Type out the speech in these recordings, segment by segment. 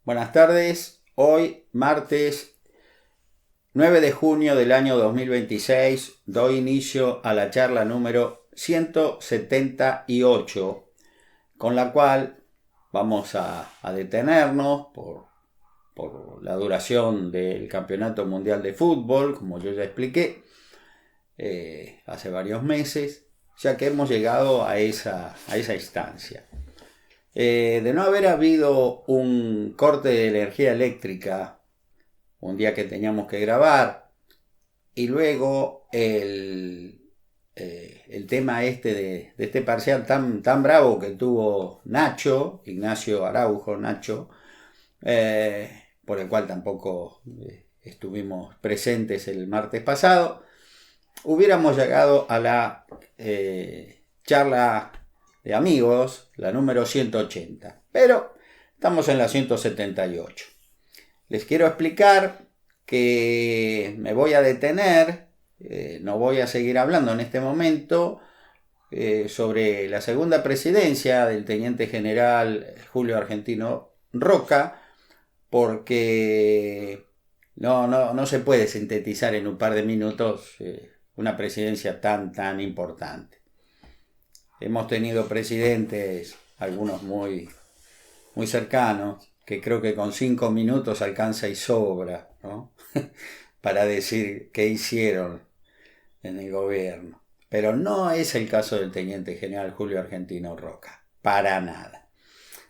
Buenas tardes, hoy martes 9 de junio del año 2026 doy inicio a la charla número 178, con la cual vamos a detenernos por la duración del Campeonato Mundial de Fútbol, como yo ya expliqué hace varios meses, ya que hemos llegado a esa instancia. De no haber habido un corte de energía eléctrica un día que teníamos que grabar, y luego el tema de este parcial tan bravo que tuvo Nacho, Ignacio Araujo, Nacho, por el cual tampoco estuvimos presentes el martes pasado, hubiéramos llegado a la charla de amigos, la número 180, pero estamos en la 178. Les quiero explicar que me voy a detener, no voy a seguir hablando en este momento sobre la segunda presidencia del teniente general Julio Argentino Roca, porque no se puede sintetizar en un par de minutos una presidencia tan importante. Hemos tenido presidentes, algunos muy cercanos, que creo que con 5 minutos alcanza y sobra, ¿no? Para decir qué hicieron en el gobierno. Pero no es el caso del teniente general Julio Argentino Roca, para nada.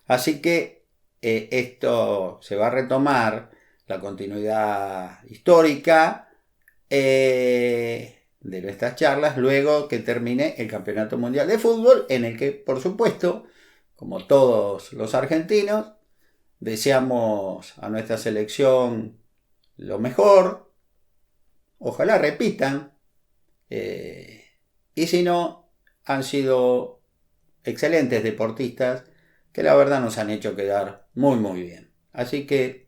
Así que esto se va a retomar, la continuidad histórica de nuestras charlas, luego que termine el Campeonato Mundial de Fútbol, en el que, por supuesto, como todos los argentinos, deseamos a nuestra selección lo mejor, ojalá repitan, y si no, han sido excelentes deportistas que la verdad nos han hecho quedar muy bien. Así que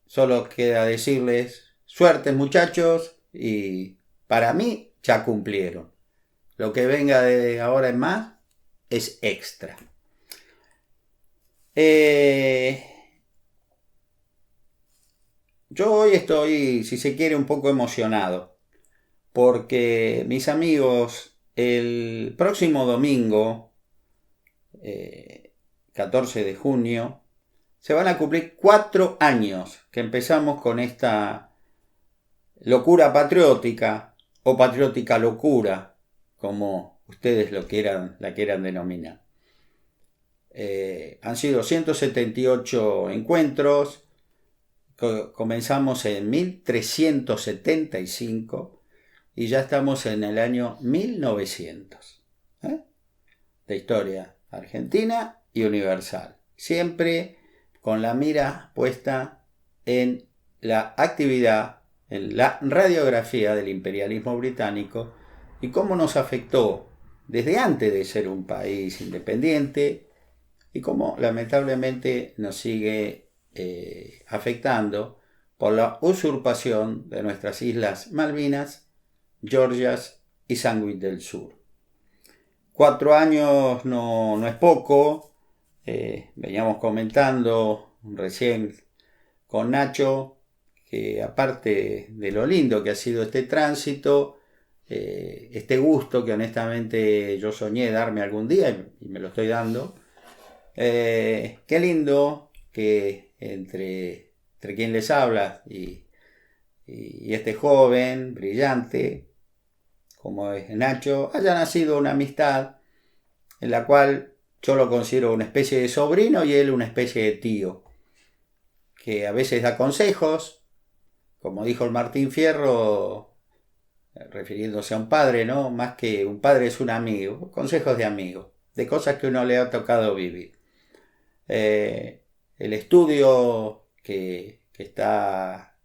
solo queda decirles suerte, muchachos, y para mí ya cumplieron. Lo que venga de ahora en más es extra. Yo hoy estoy, si se quiere, un poco emocionado, porque mis amigos, el próximo domingo, 14 de junio, se van a cumplir 4 años que empezamos con esta locura patriótica, o patriótica locura, como ustedes la quieran denominar. Han sido 178 encuentros. Comenzamos en 1375 y ya estamos en el año 1900. De historia argentina y universal. Siempre con la mira puesta en la actividad, en la radiografía del imperialismo británico y cómo nos afectó desde antes de ser un país independiente y cómo lamentablemente nos sigue afectando por la usurpación de nuestras islas Malvinas, Georgias y Sandwich del Sur. 4 años no es poco. Veníamos comentando recién con Nacho que aparte de lo lindo que ha sido este tránsito, este gusto que honestamente yo soñé darme algún día y me lo estoy dando, qué lindo que entre quien les habla y este joven brillante como es Nacho haya nacido una amistad en la cual yo lo considero una especie de sobrino y él una especie de tío, que a veces da consejos, como dijo el Martín Fierro, refiriéndose a un padre, ¿no? Más que un padre es un amigo, consejos de amigo, de cosas que uno le ha tocado vivir. El estudio que está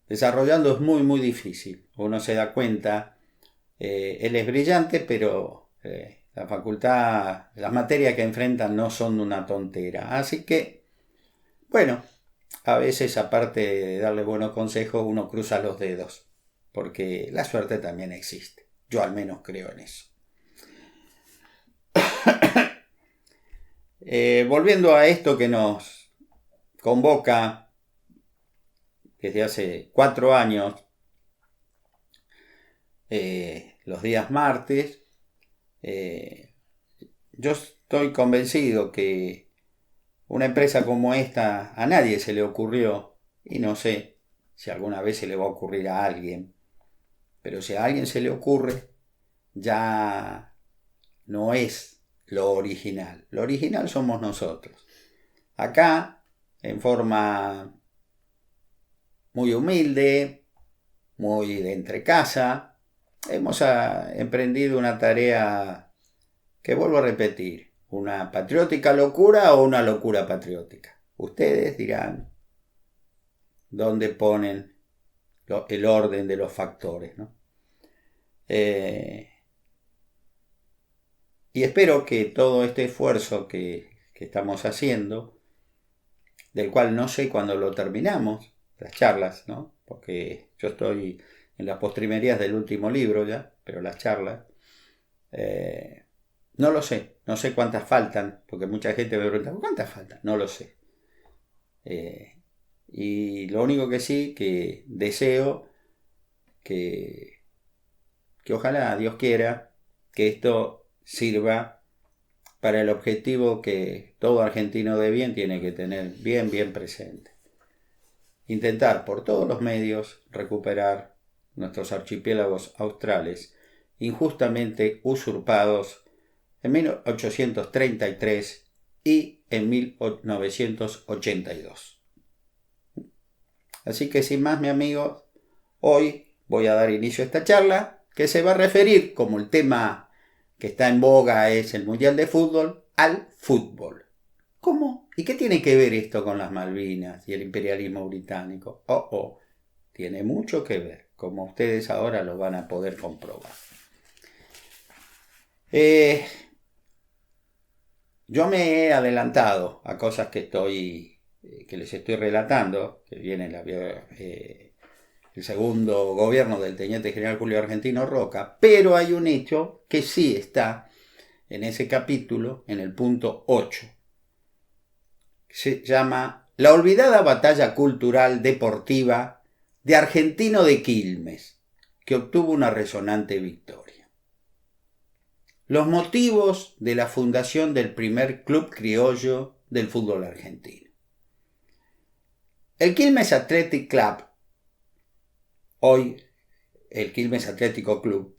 desarrollando es muy difícil. Uno se da cuenta, él es brillante, pero la facultad, las materias que enfrentan no son una tontera. Así que, bueno, a veces aparte de darle buenos consejos, uno cruza los dedos, porque la suerte también existe. Yo al menos creo en eso. Volviendo a esto que nos convoca desde hace 4 años los días martes. Yo estoy convencido que una empresa como esta a nadie se le ocurrió, y no sé si alguna vez se le va a ocurrir a alguien, pero si a alguien se le ocurre, ya no es lo original. Lo original somos nosotros. Acá, en forma muy humilde, muy de entrecasa, hemos emprendido una tarea que vuelvo a repetir, una patriótica locura o una locura patriótica. Ustedes dirán dónde ponen el orden de los factores, ¿no? Y espero que todo este esfuerzo que estamos haciendo, del cual no sé cuándo lo terminamos, las charlas, ¿no? Porque yo estoy en las postrimerías del último libro ya, pero las charlas, no lo sé, no sé cuántas faltan, porque mucha gente me pregunta, ¿cuántas faltan? No lo sé. Y lo único que sí, que deseo que ojalá Dios quiera que esto sirva para el objetivo que todo argentino de bien tiene que tener bien presente. Intentar por todos los medios recuperar nuestros archipiélagos australes injustamente usurpados en 1833 y en 1982. Así que sin más, mi amigo, hoy voy a dar inicio a esta charla que se va a referir, como el tema que está en boga es el Mundial de Fútbol, al fútbol. ¿Cómo? ¿Y qué tiene que ver esto con las Malvinas y el imperialismo británico? Tiene mucho que ver, como ustedes ahora lo van a poder comprobar. Yo me he adelantado a cosas que les estoy relatando, que viene el segundo gobierno del teniente general Julio Argentino Roca, pero hay un hecho que sí está en ese capítulo, en el punto 8. Se llama La olvidada batalla cultural deportiva de Argentino de Quilmes, que obtuvo una resonante victoria. Los motivos de la fundación del primer club criollo del fútbol argentino. El Quilmes Athletic Club, hoy el Quilmes Atlético Club,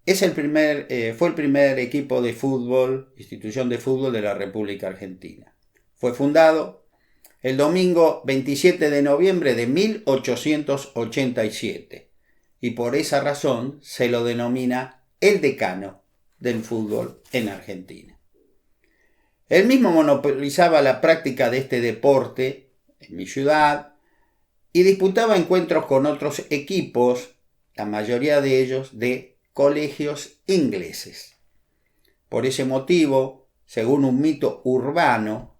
fue el primer equipo de fútbol, institución de fútbol de la República Argentina. Fue fundado el domingo 27 de noviembre de 1887 y por esa razón se lo denomina el decano del fútbol en Argentina. Él mismo monopolizaba la práctica de este deporte en mi ciudad y disputaba encuentros con otros equipos, la mayoría de ellos de colegios ingleses. Por ese motivo, según un mito urbano,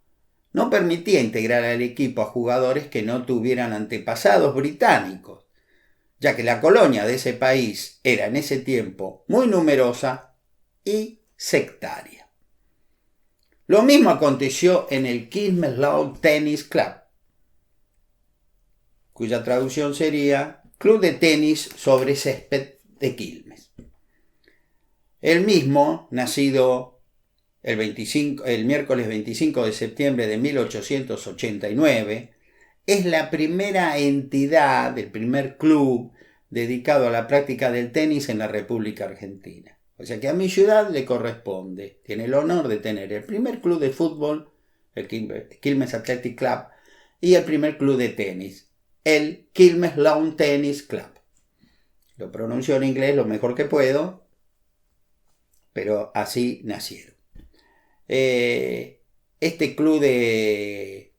no permitía integrar al equipo a jugadores que no tuvieran antepasados británicos, ya que la colonia de ese país era en ese tiempo muy numerosa y sectaria. Lo mismo aconteció en el Quilmes Lawn Tennis Club, cuya traducción sería Club de Tenis sobre Césped de Quilmes. El mismo, nacido el miércoles 25 de septiembre de 1889, es la primera entidad, el primer club dedicado a la práctica del tenis en la República Argentina. O sea que a mi ciudad le corresponde, tiene el honor de tener el primer club de fútbol, el Quilmes Athletic Club, y el primer club de tenis, el Quilmes Lawn Tennis Club. Lo pronuncio en inglés lo mejor que puedo, pero así nacieron. Este club de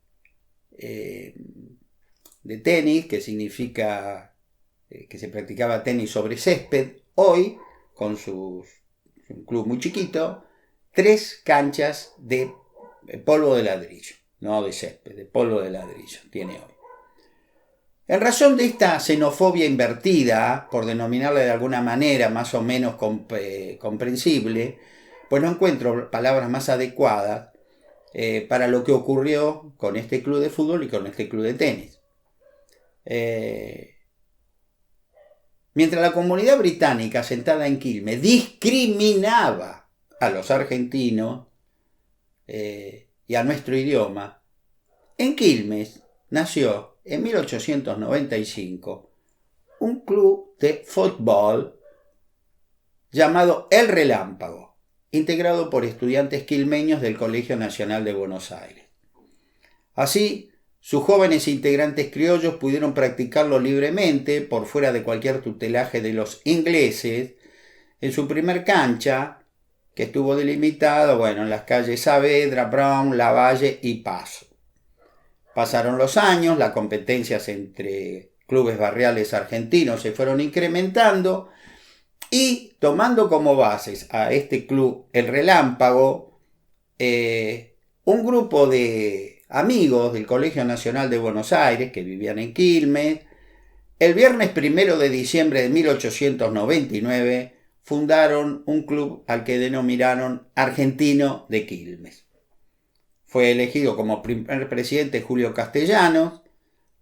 tenis, que significa que se practicaba tenis sobre césped, hoy, con un club muy chiquito, 3 canchas de polvo de ladrillo, no de césped, de polvo de ladrillo tiene hoy. En razón de esta xenofobia invertida, por denominarla de alguna manera más o menos comprensible, pues no encuentro palabras más adecuadas, para lo que ocurrió con este club de fútbol y con este club de tenis. Mientras la comunidad británica asentada en Quilmes discriminaba a los argentinos y a nuestro idioma, en Quilmes nació en 1895 un club de fútbol llamado El Relámpago, integrado por estudiantes quilmeños del Colegio Nacional de Buenos Aires. Así, sus jóvenes integrantes criollos pudieron practicarlo libremente, por fuera de cualquier tutelaje de los ingleses, en su primer cancha, que estuvo delimitada, en las calles Saavedra, Brown, Lavalle y Paso. Pasaron los años, las competencias entre clubes barriales argentinos se fueron incrementando y, tomando como bases a este club, El Relámpago, un grupo de amigos del Colegio Nacional de Buenos Aires que vivían en Quilmes, el viernes 1 de diciembre de 1899 fundaron un club al que denominaron Argentino de Quilmes. Fue elegido como primer presidente Julio Castellanos,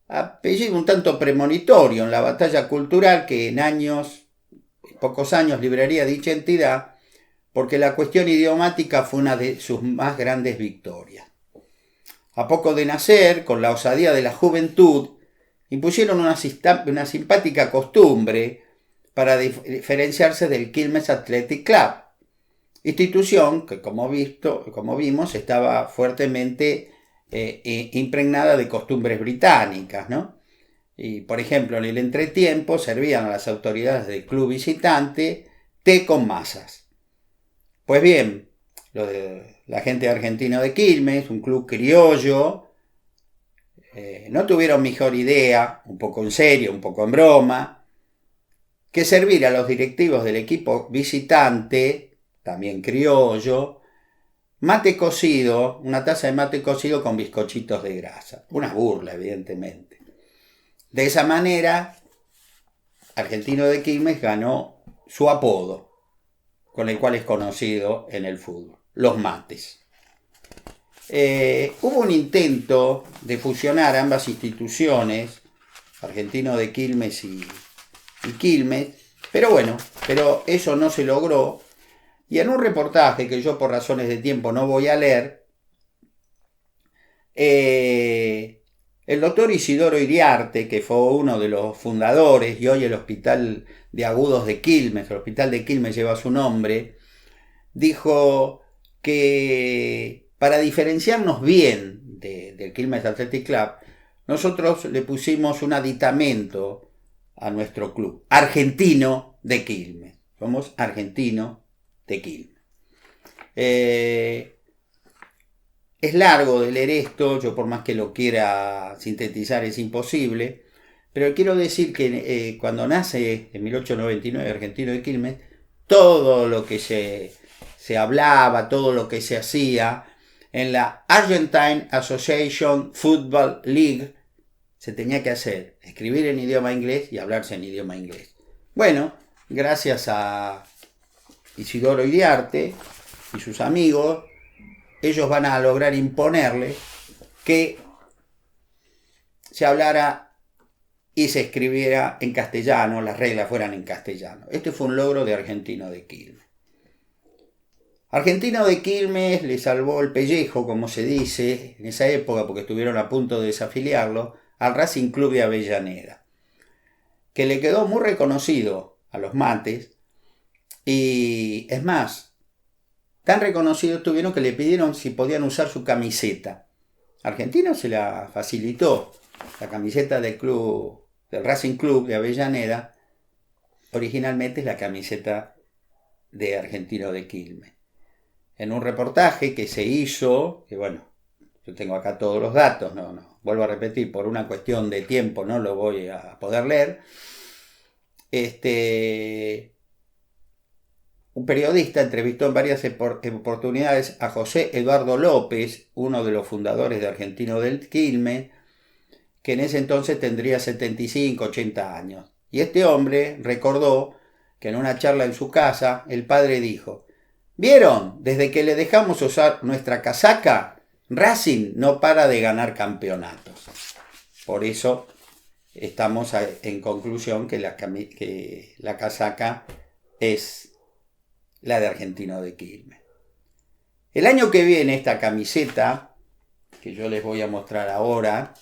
apellido un tanto premonitorio en la batalla cultural que en pocos años libraría dicha entidad, porque la cuestión idiomática fue una de sus más grandes victorias. A poco de nacer, con la osadía de la juventud, impusieron una simpática costumbre para diferenciarse del Quilmes Athletic Club, institución que, como vimos, estaba fuertemente impregnada de costumbres británicas, ¿no? Y, por ejemplo, en el entretiempo servían a las autoridades del club visitante té con masas. Pues bien, la gente argentina de Quilmes, un club criollo, no tuvieron mejor idea, un poco en serio, un poco en broma, que servir a los directivos del equipo visitante, también criollo, mate cocido, una taza de mate cocido con bizcochitos de grasa. Una burla, evidentemente. De esa manera, Argentino de Quilmes ganó su apodo, con el cual es conocido en el fútbol, los mates. Hubo un intento de fusionar ambas instituciones, Argentino de Quilmes y Quilmes, pero eso no se logró. Y en un reportaje que yo por razones de tiempo no voy a leer, el doctor Isidoro Iriarte, que fue uno de los fundadores, y hoy el Hospital de Agudos de Quilmes, el Hospital de Quilmes lleva su nombre, dijo que para diferenciarnos bien del Quilmes Athletic Club, nosotros le pusimos un aditamento a nuestro club, Argentino de Quilmes. Somos Argentino de Quilmes. Es largo de leer esto, yo por más que lo quiera sintetizar es imposible, pero quiero decir que cuando nace en 1899 Argentino de Quilmes, todo lo que se hablaba, todo lo que se hacía en la Argentine Association Football League se tenía que hacer, escribir en idioma inglés y hablarse en idioma inglés. Bueno, gracias a Isidoro Iriarte y sus amigos, ellos van a lograr imponerle que se hablara y se escribiera en castellano, las reglas fueran en castellano. Este fue un logro de Argentino de Quilmes. Argentino de Quilmes le salvó el pellejo, como se dice, en esa época, porque estuvieron a punto de desafiliarlo, al Racing Club de Avellaneda, que le quedó muy reconocido a los mates, y es más, tan reconocidos estuvieron que le pidieron si podían usar su camiseta. Argentino se la facilitó, la camiseta del Racing Club de Avellaneda, originalmente es la camiseta de Argentino de Quilmes. En un reportaje que se hizo, que yo tengo acá todos los datos, no, vuelvo a repetir, por una cuestión de tiempo no lo voy a poder leer, un periodista entrevistó en varias oportunidades a José Eduardo López, uno de los fundadores de Argentino del Quilmes, que en ese entonces tendría 75, 80 años. Y este hombre recordó que en una charla en su casa, el padre dijo: ¿vieron? Desde que le dejamos usar nuestra casaca, Racing no para de ganar campeonatos. Por eso estamos en conclusión que la casaca es la de Argentino de Quilmes. El año que viene esta camiseta, que yo les voy a mostrar ahora,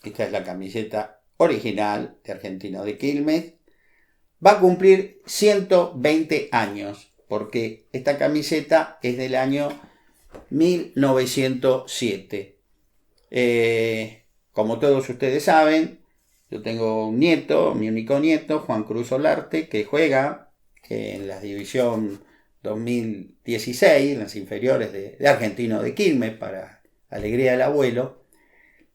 esta es la camiseta original de Argentino de Quilmes, va a cumplir 120 años, porque esta camiseta es del año 1907. Como todos ustedes saben, yo tengo un nieto, mi único nieto, Juan Cruz Olarte, que juega en la división 2016, en las inferiores de Argentino de Quilmes, para alegría del abuelo.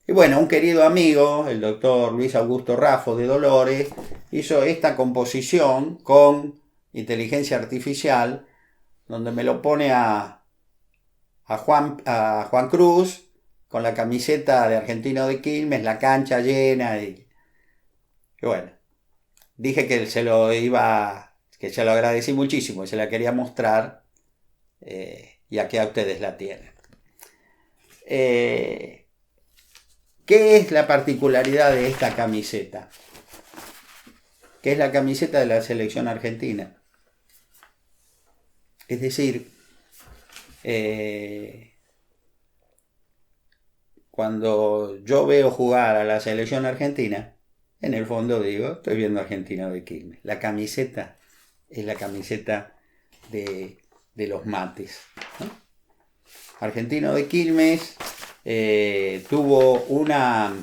Y bueno, un querido amigo, el doctor Luis Augusto Raffo de Dolores, hizo esta composición con inteligencia artificial, donde me lo pone a Juan Cruz con la camiseta de Argentino de Quilmes, la cancha llena. Y bueno, dije que se lo agradecí muchísimo, se la quería mostrar, ya que a ustedes la tienen. ¿Qué es la particularidad de esta camiseta? Que es la camiseta de la selección argentina. Es decir, cuando yo veo jugar a la selección argentina, en el fondo digo, estoy viendo Argentino de Quilmes. La camiseta es la camiseta de los mates, ¿no? Argentino de Quilmes tuvo una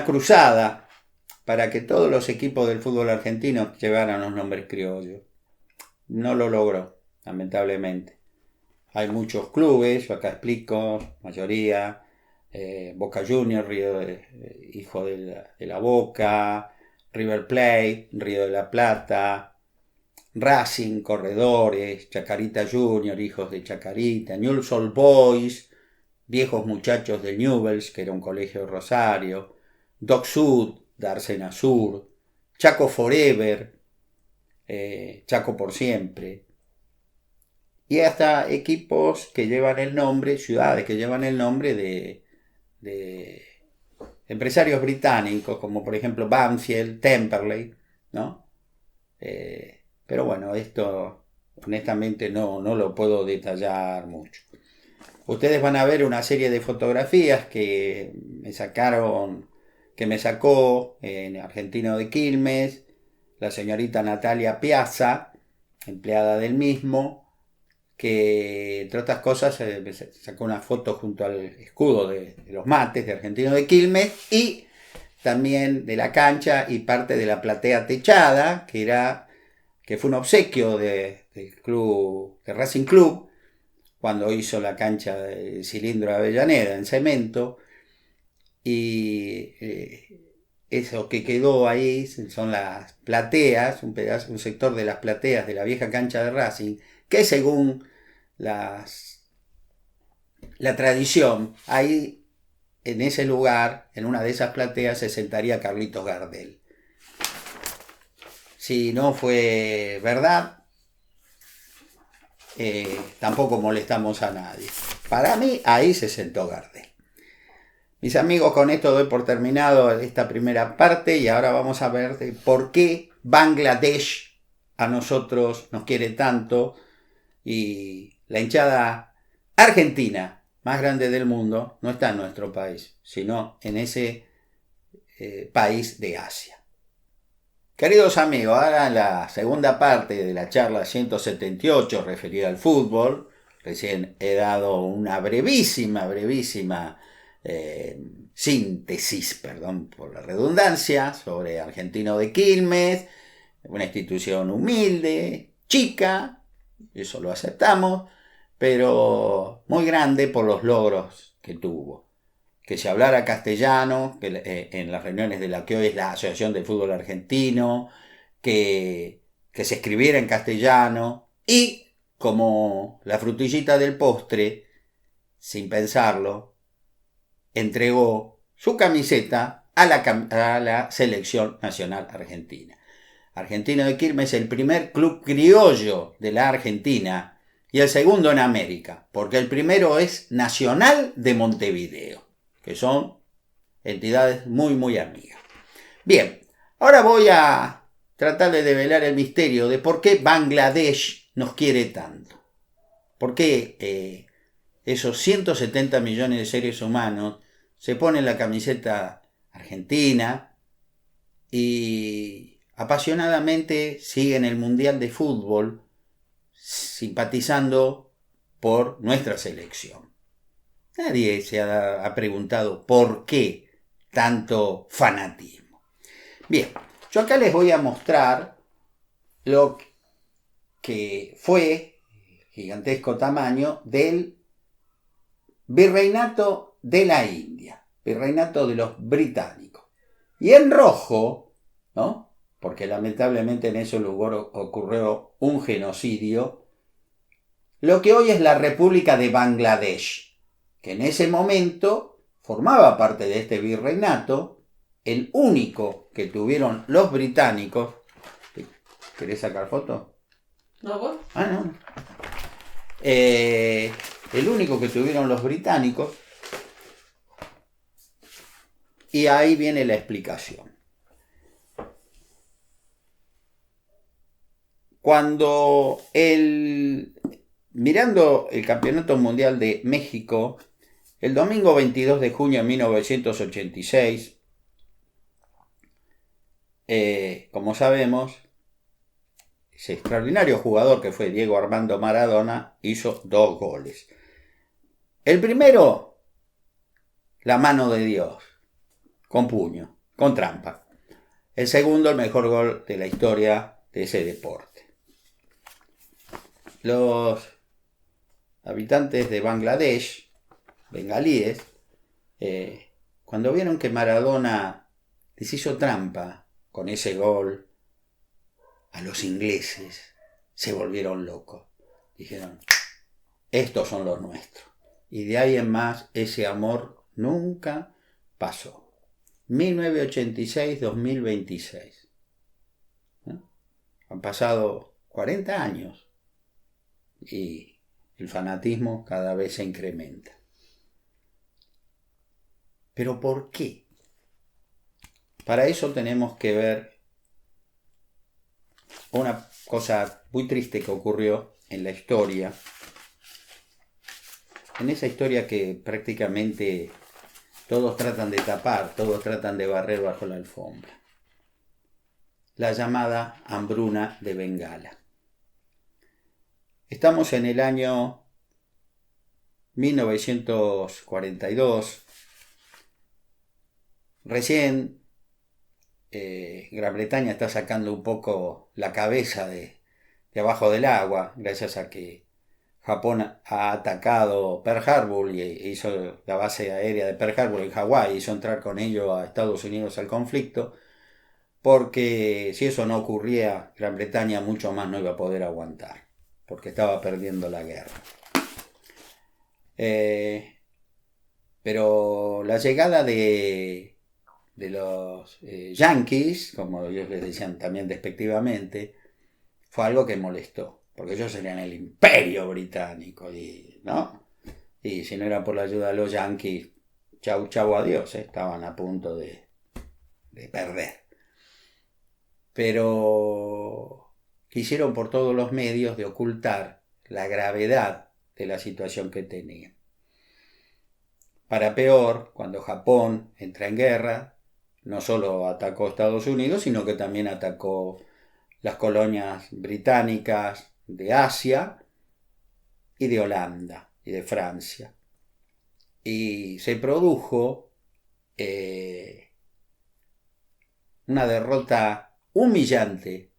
cruzada para que todos los equipos del fútbol argentino llevaran los nombres criollos. No lo logró, lamentablemente. Hay muchos clubes, yo acá explico, mayoría, Boca Juniors, hijo de la Boca, River Plate, Río de la Plata, Racing, Corredores, Chacarita Junior, hijos de Chacarita, Newell's Old Boys, viejos muchachos de Newell's, que era un colegio de Rosario, Doc Sud, Dársena Sur, Chaco Forever, Chaco por siempre, y hasta equipos que llevan el nombre, ciudades que llevan el nombre de empresarios británicos, como por ejemplo Banfield, Temperley, ¿no? Pero bueno, esto honestamente no lo puedo detallar mucho. Ustedes van a ver una serie de fotografías que me sacó en Argentino de Quilmes la señorita Natalia Piazza, empleada del mismo, que entre otras cosas sacó una foto junto al escudo de los mates de Argentino de Quilmes y también de la cancha y parte de la platea techada, que fue un obsequio del club, de Racing Club, cuando hizo la cancha de Cilindro de Avellaneda en cemento. Y eso que quedó ahí son las plateas, un sector de las plateas de la vieja cancha de Racing, que según la tradición, ahí en ese lugar, en una de esas plateas, se sentaría Carlitos Gardel. Si no fue verdad, tampoco molestamos a nadie. Para mí, ahí se sentó Gardel. Mis amigos, con esto doy por terminado esta primera parte y ahora vamos a ver por qué Bangladesh a nosotros nos quiere tanto y la hinchada argentina más grande del mundo no está en nuestro país, sino en ese país de Asia. Queridos amigos, ahora en la segunda parte de la charla 178 referida al fútbol, recién he dado una brevísima síntesis, perdón por la redundancia, sobre Argentino de Quilmes, una institución humilde, chica, eso lo aceptamos, pero muy grande por los logros que tuvo. Que se hablara castellano en las reuniones de la que hoy es la Asociación del Fútbol Argentino, que se escribiera en castellano y, como la frutillita del postre, sin pensarlo, entregó su camiseta a la Selección Nacional Argentina. Argentino de Quilmes es el primer club criollo de la Argentina y el segundo en América, porque el primero es Nacional de Montevideo, que son entidades muy, muy amigas. Bien, ahora voy a tratar de develar el misterio de por qué Bangladesh nos quiere tanto. ¿Por qué esos 170 millones de seres humanos se ponen la camiseta argentina y apasionadamente siguen el Mundial de Fútbol simpatizando por nuestra selección? Nadie se ha preguntado por qué tanto fanatismo. Bien, yo acá les voy a mostrar lo que fue, gigantesco tamaño, del Virreinato de la India, Virreinato de los británicos. Y en rojo, ¿no? Porque lamentablemente en ese lugar ocurrió un genocidio, lo que hoy es la República de Bangladesh, que en ese momento formaba parte de este virreinato, el único que tuvieron los británicos. ¿Querés sacar foto? ¿No vos? Ah, no. El único que tuvieron los británicos. Y ahí viene la explicación. Cuando mirando el Campeonato Mundial de México, el domingo 22 de junio de 1986, como sabemos, ese extraordinario jugador que fue Diego Armando Maradona hizo 2 goles. El primero, la mano de Dios, con puño, con trampa. El segundo, el mejor gol de la historia de ese deporte. Los habitantes de Bangladesh, bengalíes, cuando vieron que Maradona les hizo trampa con ese gol a los ingleses, se volvieron locos. Dijeron, estos son los nuestros. Y de ahí en más, ese amor nunca pasó. 1986-2026. ¿No? Han pasado 40 años y el fanatismo cada vez se incrementa. ¿Pero por qué? Para eso tenemos que ver una cosa muy triste que ocurrió en la historia, en esa historia que prácticamente todos tratan de tapar, todos tratan de barrer bajo la alfombra. La llamada hambruna de Bengala. Estamos en el año 1942. Recién Gran Bretaña está sacando un poco la cabeza de abajo del agua, gracias a que Japón ha atacado Pearl Harbor y hizo la base aérea de Pearl Harbor en Hawái, hizo entrar con ello a Estados Unidos al conflicto, porque si eso no ocurría, Gran Bretaña mucho más no iba a poder aguantar, porque estaba perdiendo la guerra. Pero la llegada de los yanquis, como ellos les decían también despectivamente, fue algo que molestó, porque ellos eran el imperio británico, ¿no? Y si no era por la ayuda de los yanquis, chau, chau, adiós, estaban a punto de perder. Pero quisieron por todos los medios de ocultar la gravedad de la situación que tenían. Para peor, cuando Japón entra en guerra, no solo atacó a Estados Unidos, sino que también atacó las colonias británicas de Asia y de Holanda y de Francia. Y se produjo una derrota humillante,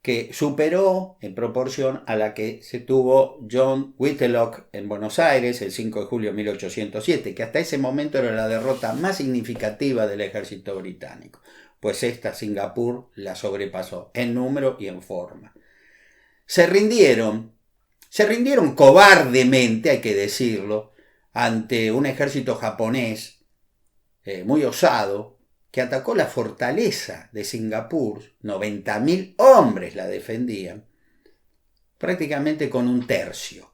que superó en proporción a la que se tuvo John Whitlock en Buenos Aires el 5 de julio de 1807, que hasta ese momento era la derrota más significativa del ejército británico, pues esta Singapur la sobrepasó en número y en forma. Se rindieron cobardemente, hay que decirlo, ante un ejército japonés muy osado, que atacó la fortaleza de Singapur, 90.000 hombres la defendían, prácticamente con un tercio.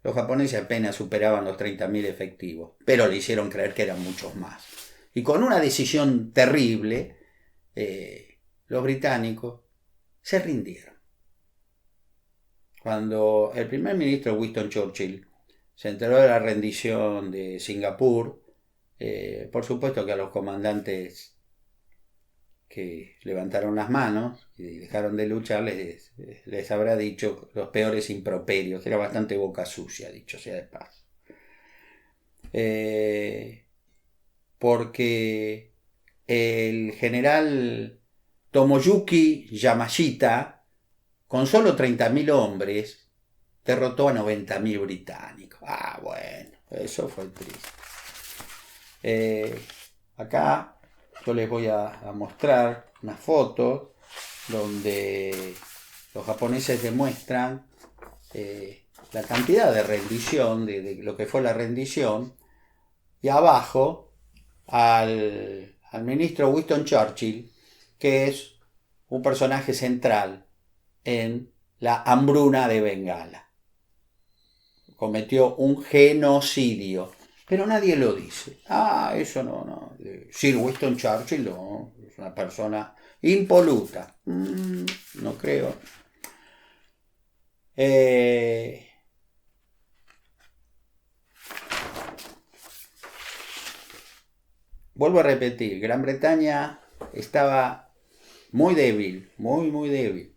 Los japoneses apenas superaban los 30.000 efectivos, pero le hicieron creer que eran muchos más. Y con una decisión terrible, los británicos se rindieron. Cuando el primer ministro Winston Churchill se enteró de la rendición de Singapur, por supuesto que a los comandantes que levantaron las manos y dejaron de luchar les habrá dicho los peores improperios. Era bastante boca sucia, dicho sea de paso. Porque el general Tomoyuki Yamashita, con solo 30.000 hombres, derrotó a 90.000 británicos. Bueno, eso fue triste. Acá yo les voy a mostrar unas fotos donde los japoneses demuestran la cantidad de rendición, de lo que fue la rendición, y abajo al ministro Winston Churchill, que es un personaje central en la hambruna de Bengala. Cometió un genocidio. Pero nadie lo dice. Eso no. Sir Winston Churchill no, es una persona impoluta. No creo. Vuelvo a repetir, Gran Bretaña estaba muy débil, muy débil.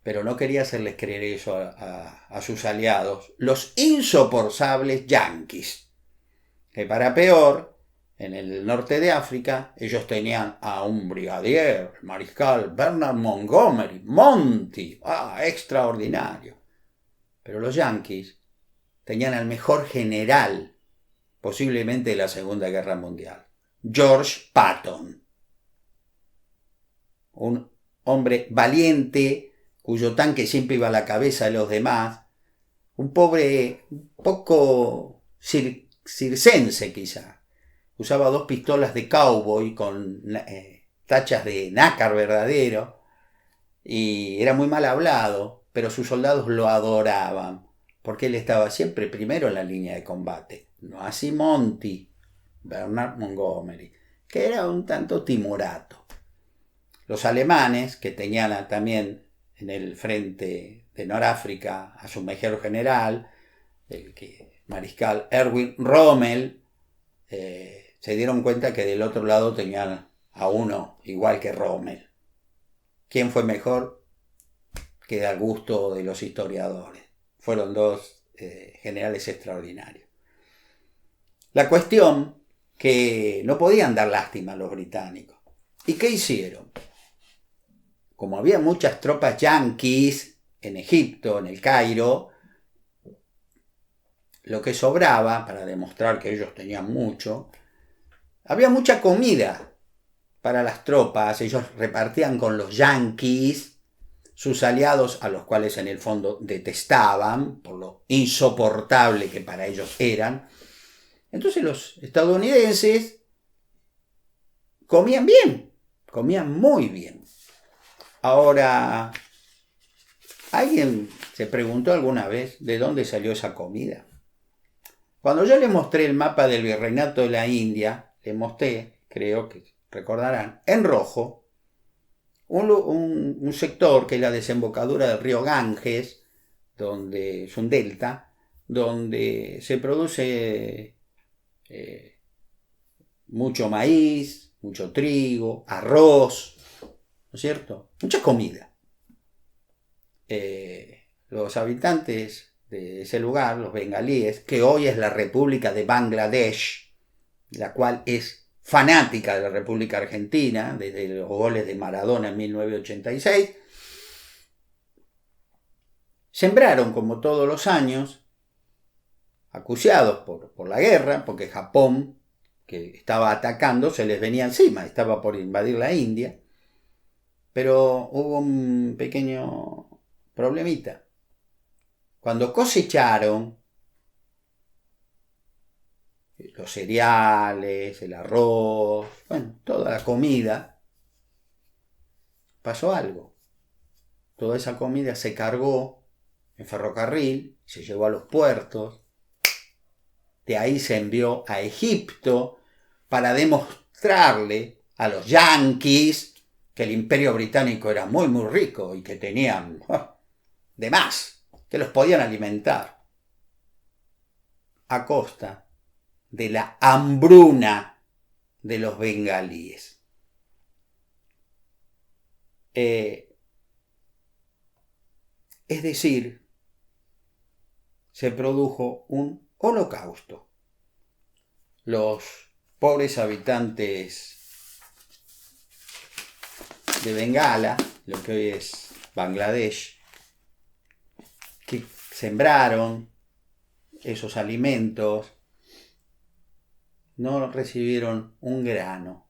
Pero no quería hacerles creer eso a sus aliados, los insoportables yanquis. Que para peor, en el norte de África, ellos tenían a un brigadier, el mariscal Bernard Montgomery, Monty, extraordinario. Pero los yanquis tenían al mejor general, posiblemente de la Segunda Guerra Mundial, George Patton. Un hombre valiente, cuyo tanque siempre iba a la cabeza de los demás, un poco circense quizá. Usaba 2 pistolas de cowboy con tachas de nácar verdadero y era muy mal hablado, pero sus soldados lo adoraban porque él estaba siempre primero en la línea de combate. No así Monty, Bernard Montgomery, que era un tanto timorato. Los alemanes, que tenían también en el frente de Noráfrica a su mejor general, el mariscal Erwin Rommel, se dieron cuenta que del otro lado tenían a uno igual que Rommel. ¿Quién fue mejor? Queda al gusto de los historiadores. Fueron 2 generales extraordinarios. La cuestión que no podían dar lástima a los británicos. ¿Y qué hicieron? Como había muchas tropas yanquis en Egipto, en el Cairo, lo que sobraba, para demostrar que ellos tenían mucho, había mucha comida para las tropas. Ellos repartían con los yanquis, sus aliados, a los cuales en el fondo detestaban por lo insoportable que para ellos eran. Entonces los estadounidenses comían bien, comían muy bien. Ahora, ¿alguien se preguntó alguna vez de dónde salió esa comida? Cuando yo les mostré el mapa del virreinato de la India, les mostré, creo que recordarán, en rojo, un sector que es la desembocadura del río Ganges, donde es un delta, donde se produce mucho maíz, mucho trigo, arroz, ¿no es cierto? Mucha comida. Los habitantes de ese lugar, los bengalíes, que hoy es la República de Bangladesh, la cual es fanática de la República Argentina, desde los goles de Maradona en 1986, sembraron, como todos los años, acuciados por la guerra, porque Japón, que estaba atacando, se les venía encima, estaba por invadir la India, pero hubo un pequeño problemita. Cuando cosecharon los cereales, el arroz, bueno, toda la comida, pasó algo. Toda esa comida se cargó en ferrocarril, se llevó a los puertos. De ahí se envió a Egipto para demostrarle a los yanquis que el Imperio Británico era muy muy rico y que tenían de más, que los podían alimentar a costa de la hambruna de los bengalíes. Es decir, se produjo un holocausto. Los pobres habitantes de Bengala, lo que hoy es Bangladesh, que sembraron esos alimentos, no recibieron un grano.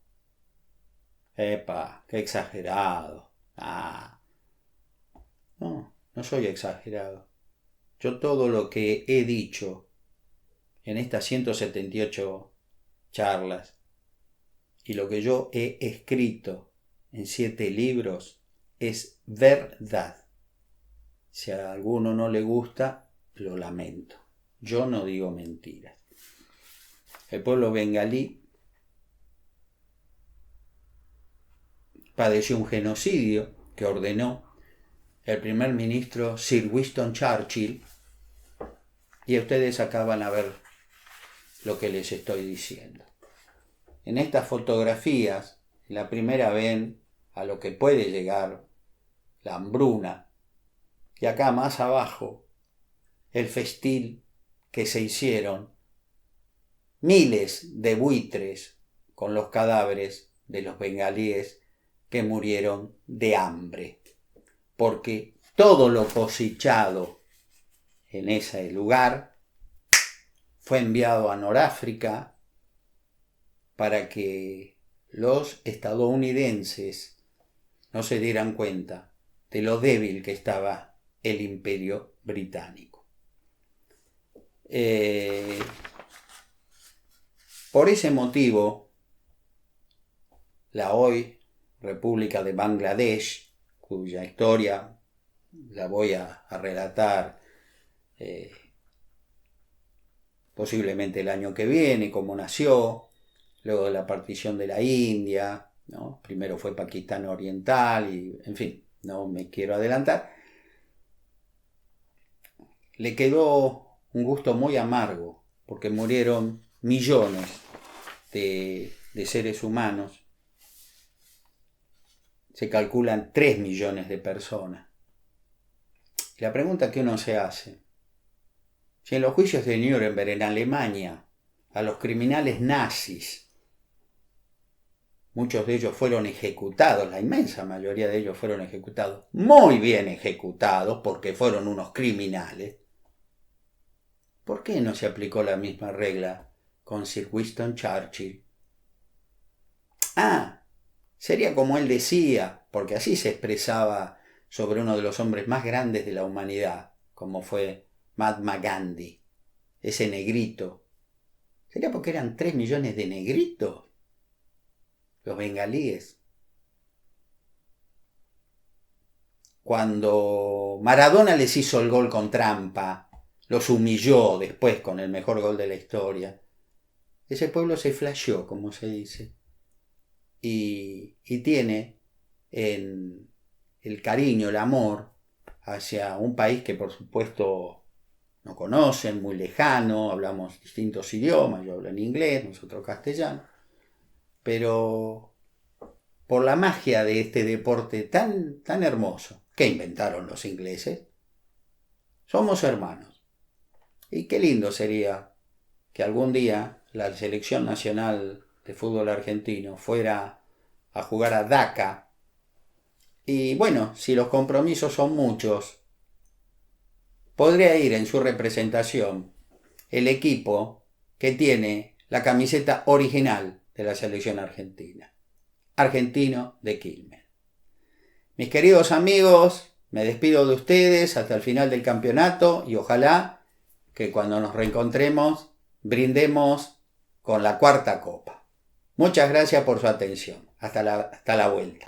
¡Epa! ¡Qué exagerado! No soy exagerado. Yo todo lo que he dicho en estas 178 charlas y lo que yo he escrito en 7 libros es verdad. Si a alguno no le gusta, lo lamento. Yo no digo mentiras. El pueblo bengalí padeció un genocidio que ordenó el primer ministro Sir Winston Churchill, y ustedes acaban a ver lo que les estoy diciendo. En estas fotografías, la primera ven a lo que puede llegar la hambruna, y acá más abajo el festín que se hicieron miles de buitres con los cadáveres de los bengalíes que murieron de hambre, porque todo lo cosechado en ese lugar fue enviado a Noráfrica para que los estadounidenses no se dieran cuenta de lo débil que estaba el Imperio Británico. Por ese motivo, la hoy República de Bangladesh, cuya historia la voy a relatar posiblemente el año que viene, cómo nació, luego de la partición de la India, ¿no? Primero fue Pakistán Oriental y, en fin, no me quiero adelantar. Le quedó un gusto muy amargo porque murieron millones de seres humanos. Se calculan 3 millones de personas. La pregunta que uno se hace: si en los juicios de Nuremberg en Alemania a los criminales nazis, muchos de ellos fueron ejecutados, la inmensa mayoría de ellos fueron ejecutados, muy bien ejecutados porque fueron unos criminales, ¿por qué no se aplicó la misma regla con Sir Winston Churchill? Sería como él decía, porque así se expresaba sobre uno de los hombres más grandes de la humanidad, como fue Mahatma Gandhi, ese negrito. ¿Sería porque eran 3 millones de negritos los bengalíes? Cuando Maradona les hizo el gol con trampa, los humilló después con el mejor gol de la historia, ese pueblo se flasheó, como se dice, y tiene en el cariño, el amor hacia un país que por supuesto no conocen, muy lejano, hablamos distintos idiomas, yo hablo en inglés, nosotros castellano, pero por la magia de este deporte tan hermoso que inventaron los ingleses, somos hermanos. Y qué lindo sería que algún día la selección nacional de fútbol argentino fuera a jugar a Dhaka. Y bueno, si los compromisos son muchos, podría ir en su representación el equipo que tiene la camiseta original de la selección argentina, Argentino de Quilmes. Mis queridos amigos, me despido de ustedes hasta el final del campeonato y ojalá que cuando nos reencontremos brindemos con la 4ª copa. Muchas gracias por su atención. Hasta la vuelta.